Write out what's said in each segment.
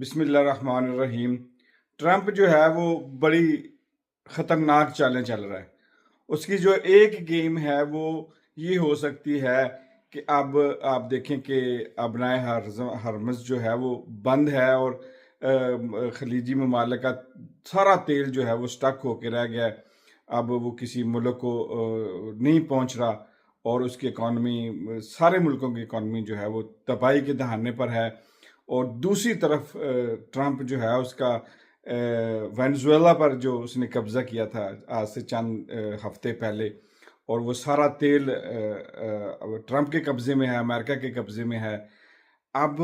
بسم اللہ الرحمن الرحیم۔ ٹرمپ جو ہے وہ بڑی خطرناک چالیں چل رہا ہے۔ اس کی جو ایک گیم ہے وہ یہ ہو سکتی ہے کہ اب آپ دیکھیں کہ ابنائے ہرمز جو ہے وہ بند ہے، اور خلیجی ممالک کا سارا تیل جو ہے وہ سٹک ہو کے رہ گیا ہے۔ اب وہ کسی ملک کو نہیں پہنچ رہا، اور اس کی اکانومی، سارے ملکوں کی اکانومی جو ہے وہ تباہی کے دہانے پر ہے۔ اور دوسری طرف ٹرمپ جو ہے اس کا وینزویلا پر جو اس نے قبضہ کیا تھا آج سے چند ہفتے پہلے، اور وہ سارا تیل ٹرمپ کے قبضے میں ہے، امریکہ کے قبضے میں ہے۔ اب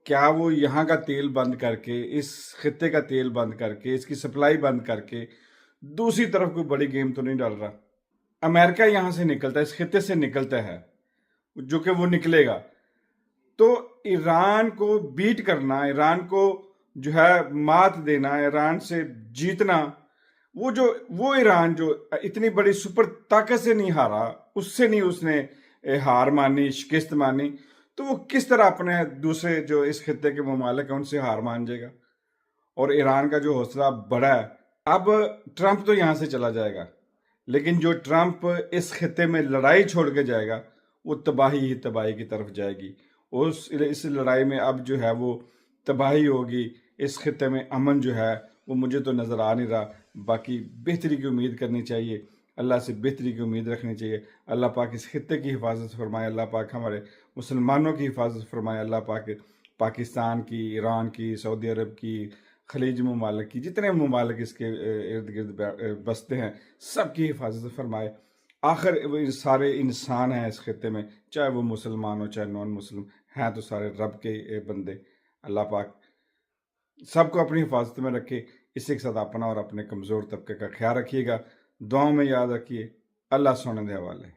کیا وہ یہاں کا تیل بند کر کے، اس خطے کا تیل بند کر کے، اس کی سپلائی بند کر کے دوسری طرف کوئی بڑی گیم تو نہیں ڈال رہا؟ امریکہ یہاں سے نکلتا ہے، اس خطے سے نکلتا ہے، جو کہ وہ نکلے گا تو ایران کو بیٹ کرنا، ایران کو جو ہے مات دینا، ایران سے جیتنا، وہ ایران جو اتنی بڑی سپر طاقت سے نہیں ہارا، اس سے نہیں اس نے ہار مانی، شکست مانی، تو وہ کس طرح اپنے دوسرے جو اس خطے کے ممالک ہیں ان سے ہار مان جائے گا؟ اور ایران کا جو حوصلہ بڑا ہے، اب ٹرمپ تو یہاں سے چلا جائے گا، لیکن جو ٹرمپ اس خطے میں لڑائی چھوڑ کے جائے گا وہ تباہی ہی تباہی کی طرف جائے گی۔ اس لڑائی میں اب جو ہے وہ تباہی ہوگی، اس خطے میں امن جو ہے وہ مجھے تو نظر آ نہیں رہا۔ باقی بہتری کی امید کرنی چاہیے، اللہ سے بہتری کی امید رکھنی چاہیے۔ اللہ پاک اس خطے کی حفاظت فرمائے، اللہ پاک ہمارے مسلمانوں کی حفاظت فرمائے، اللہ پاک پاکستان کی، ایران کی، سعودی عرب کی، خلیج ممالک کی، جتنے ممالک اس کے ارد گرد بستے ہیں، سب کی حفاظت فرمائے۔ آخر وہ سارے انسان ہیں اس خطے میں، چاہے وہ مسلمان ہو چاہے نان مسلم ہیں، تو سارے رب کے بندے۔ اللہ پاک سب کو اپنی حفاظت میں رکھے۔ اسی کے ساتھ اپنا اور اپنے کمزور طبقے کا خیال رکھیے گا، دعاؤں میں یاد رکھیے۔ اللہ سونے دے حوالے۔